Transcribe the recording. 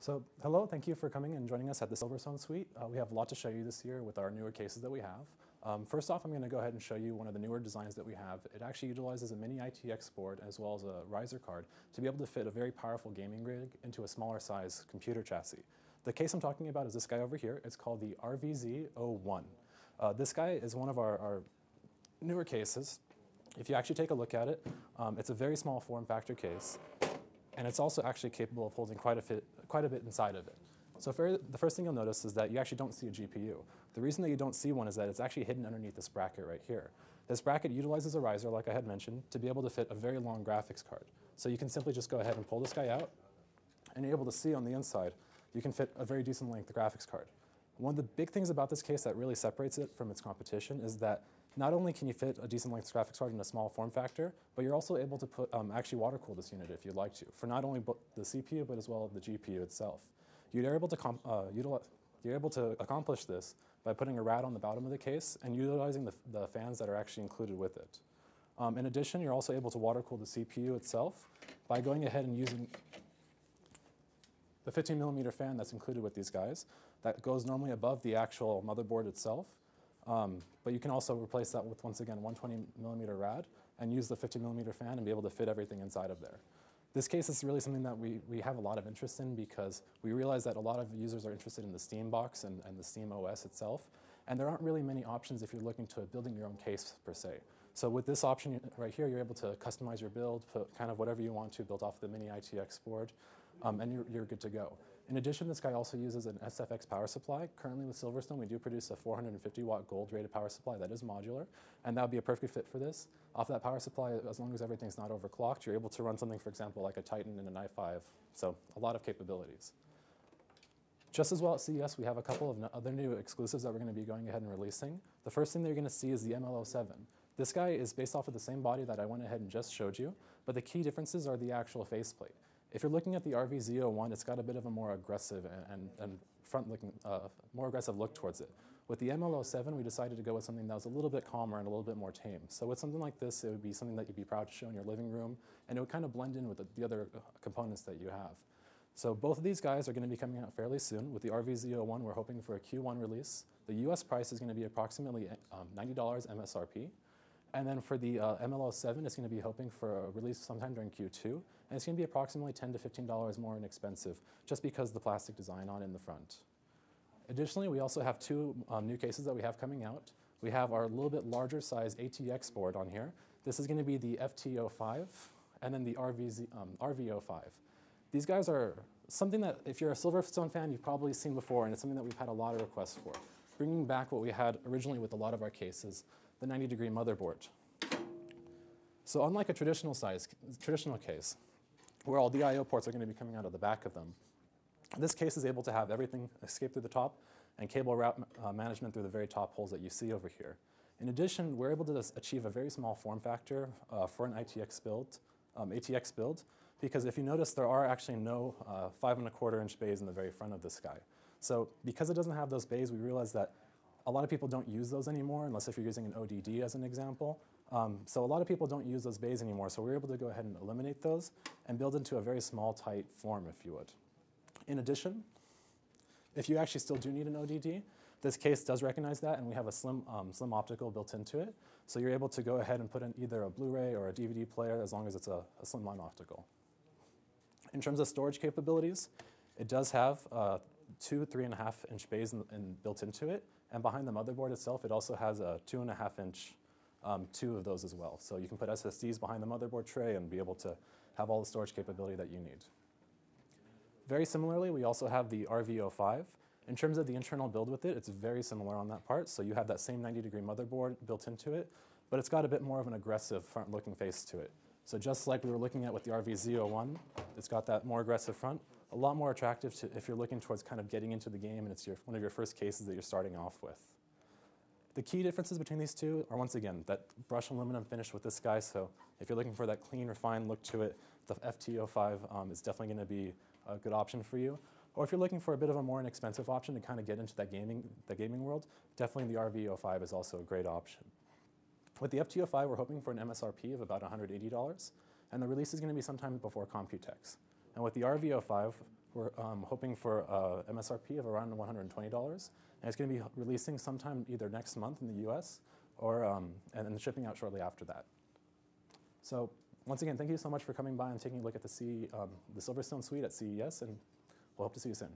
So hello, thank you for coming and joining us at the SilverStone suite. We have a lot to show you this year with our newer cases that we have. First off, I'm going to go ahead and show you one of the newer designs that we have. It actually utilizes a mini ITX board as well as a riser card to be able to fit a very powerful gaming rig into a smaller size computer chassis. The case I'm talking about is this guy over here. It's called the RVZ01. This guy is one of our newer cases. If you actually take a look at it, it's a very small form factor case. And it's also actually capable of holding quite a bit inside of it. So the first thing you'll notice is that you actually don't see a GPU. The reason that you don't see one is that it's actually hidden underneath this bracket right here. This bracket utilizes a riser, like I had mentioned, to be able to fit a very long graphics card. So you can simply just go ahead and pull this guy out, and you're able to see on the inside, you can fit a very decent length graphics card. One of the big things about this case that really separates it from its competition is that not only can you fit a decent length graphics card in a small form factor, but you're also able to put, actually water cool this unit if you'd like to, for not only the CPU, but as well as the GPU itself. You're able to accomplish this by putting a rad on the bottom of the case and utilizing the fans that are actually included with it. In addition, you're also able to water cool the CPU itself by going ahead and using the 15mm fan that's included with these guys. That goes normally above the actual motherboard itself. But you can also replace that with, once again, 120mm rad and use the 50mm fan and be able to fit everything inside of there. This case is really something that we have a lot of interest in because we realize that a lot of users are interested in the Steam box and the Steam OS itself. And there aren't really many options if you're looking to building your own case per se. So with this option right here, you're able to customize your build, put kind of whatever you want to built off the mini ITX board, and you're good to go. In addition, this guy also uses an SFX power supply. Currently with SilverStone, we do produce a 450-watt gold-rated power supply that is modular, and that would be a perfect fit for this. Off that power supply, as long as everything's not overclocked, you're able to run something, for example, like a Titan and an i5, so a lot of capabilities. Just as well at CES, we have a couple of other new exclusives that we're going to be going ahead and releasing. The first thing that you're going to see is the ML07. This guy is based off of the same body that I went ahead and just showed you, but the key differences are the actual faceplate. If you're looking at the RVZ01, it's got a bit of a more aggressive and front-looking, more aggressive look towards it. With the ML07, we decided to go with something that was a little bit calmer and a little bit more tame. So with something like this, it would be something that you'd be proud to show in your living room, and it would kind of blend in with the other components that you have. So both of these guys are going to be coming out fairly soon. With the RVZ01, we're hoping for a Q1 release. The US price is going to be approximately $90 MSRP. And then for the ML07, it's going to be hoping for a release sometime during Q2. And it's going to be approximately $10 to $15 more inexpensive, just because of the plastic design on in the front. Additionally, we also have two new cases that we have coming out. We have our little bit larger size ATX board on here. This is going to be the FT05 and then the RV05. These guys are something that, if you're a SilverStone fan, you've probably seen before, and it's something that we've had a lot of requests for. Bringing back what we had originally with a lot of our cases, the 90-degree motherboard. So unlike a traditional case, where all the I/O ports are going to be coming out of the back of them, this case is able to have everything escape through the top and cable route management through the very top holes that you see over here. In addition, we're able to achieve a very small form factor for an ATX build, because if you notice, there are actually no 5¼ bays in the very front of this guy. So because it doesn't have those bays, we realize that a lot of people don't use those anymore, unless if you're using an ODD as an example. So a lot of people don't use those bays anymore, so we're able to go ahead and eliminate those and build into a very small, tight form, if you would. In addition, if you actually still do need an ODD, this case does recognize that, and we have a slim optical built into it. So you're able to go ahead and put in either a Blu-ray or a DVD player, as long as it's a slimline optical. In terms of storage capabilities, it does have two 3.5-inch bays built into it, and behind the motherboard itself, it also has a 2.5-inch, two of those as well. So you can put SSDs behind the motherboard tray and be able to have all the storage capability that you need. Very similarly, we also have the RV05. In terms of the internal build with it, it's very similar on that part. So you have that same 90-degree motherboard built into it, but it's got a bit more of an aggressive front-looking face to it. So just like we were looking at with the RVZ01, it's got that more aggressive front, a lot more attractive to if you're looking towards kind of getting into the game and it's one of your first cases that you're starting off with. The key differences between these two are, once again, that brushed aluminum finish with this guy. So if you're looking for that clean, refined look to it, the FT05 is definitely going to be a good option for you. Or if you're looking for a bit of a more inexpensive option to kind of get into that gaming world, definitely the RV05 is also a great option. With the FT05, we're hoping for an MSRP of about $180, and the release is going to be sometime before Computex. And with the RV05, We're hoping for a MSRP of around $120, and it's going to be releasing sometime either next month in the US or and then shipping out shortly after that. So once again, thank you so much for coming by and taking a look at the SilverStone suite at CES, and we'll hope to see you soon.